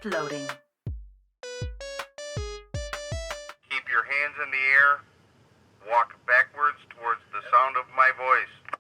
Uploading. Keep your hands in the air. Walk backwards towards the sound of my voice.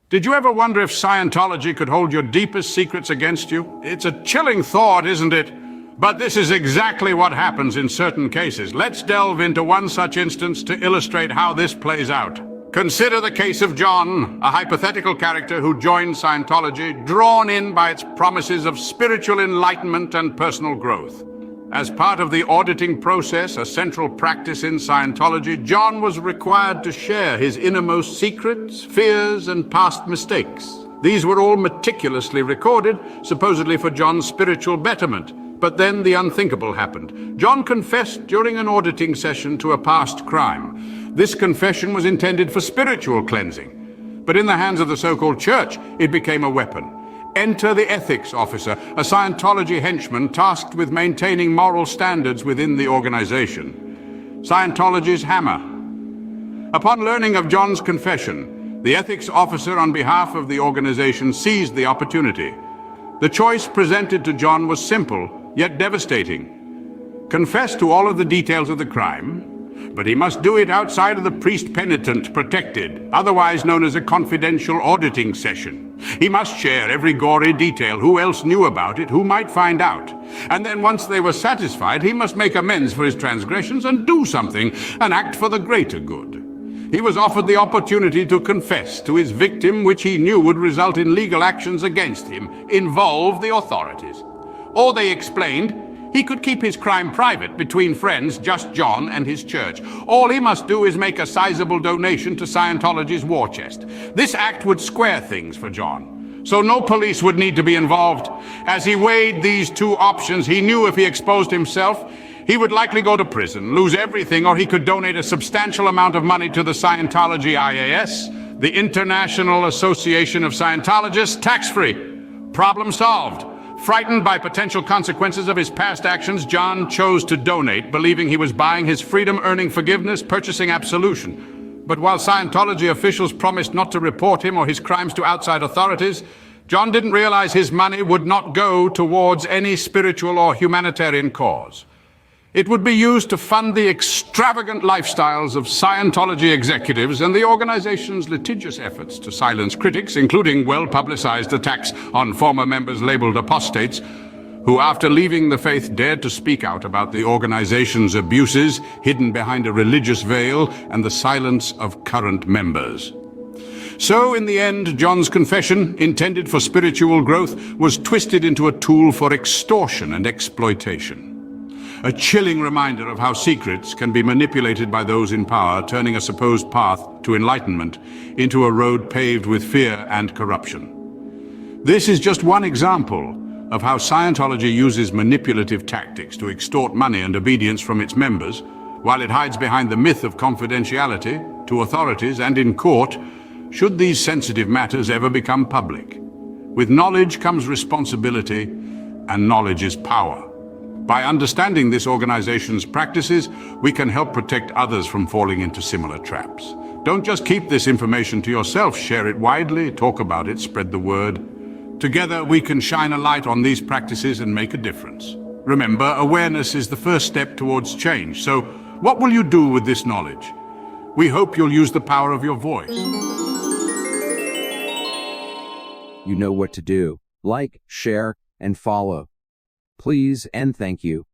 Did you ever wonder if Scientology could hold your deepest secrets against you? It's a chilling thought, isn't it? But this is exactly what happens in certain cases. Let's delve into one such instance to illustrate how this plays out. Consider the case of John, a hypothetical character who joined Scientology, drawn in by its promises of spiritual enlightenment and personal growth. As part of the auditing process, a central practice in Scientology, John was required to share his innermost secrets, fears, and past mistakes. These were all meticulously recorded, supposedly for John's spiritual betterment. But then the unthinkable happened. John confessed during an auditing session to a past crime. This confession was intended for spiritual cleansing. But in the hands of the so-called church, it became a weapon. Enter the ethics officer, a Scientology henchman tasked with maintaining moral standards within the organization. Scientology's hammer. Upon learning of John's confession, the ethics officer on behalf of the organization seized the opportunity. The choice presented to John was simple, yet devastating. Confess to all of the details of the crime, but he must do it outside of the priest-penitent protected, otherwise known as a confidential auditing session. He must share every gory detail, who else knew about it, who might find out. And then once they were satisfied, he must make amends for his transgressions and do something, an act for the greater good. He was offered the opportunity to confess to his victim, which he knew would result in legal actions against him, involve the authorities. Or, they explained, he could keep his crime private between friends, just John and his church. All he must do is make a sizable donation to Scientology's war chest. This act would square things for John, so no police would need to be involved. As he weighed these two options, he knew if he exposed himself, he would likely go to prison, lose everything, or he could donate a substantial amount of money to the Scientology IAS, the International Association of Scientologists, tax-free. Problem solved. Frightened by potential consequences of his past actions, John chose to donate, believing he was buying his freedom, earning forgiveness, purchasing absolution. But while Scientology officials promised not to report him or his crimes to outside authorities, John didn't realize his money would not go towards any spiritual or humanitarian cause. It would be used to fund the extravagant lifestyles of Scientology executives and the organization's litigious efforts to silence critics, including well-publicized attacks on former members labeled apostates, who after leaving the faith dared to speak out about the organization's abuses, hidden behind a religious veil and the silence of current members. So, in the end, John's confession, intended for spiritual growth, was twisted into a tool for extortion and exploitation. A chilling reminder of how secrets can be manipulated by those in power, turning a supposed path to enlightenment into a road paved with fear and corruption. This is just one example of how Scientology uses manipulative tactics to extort money and obedience from its members, while it hides behind the myth of confidentiality to authorities and in court, should these sensitive matters ever become public. With knowledge comes responsibility, and knowledge is power. By understanding this organization's practices, we can help protect others from falling into similar traps. Don't just keep this information to yourself, share it widely, talk about it, spread the word. Together, we can shine a light on these practices and make a difference. Remember, awareness is the first step towards change. So, what will you do with this knowledge? We hope you'll use the power of your voice. You know what to do. Like, share, and follow. Please and thank you.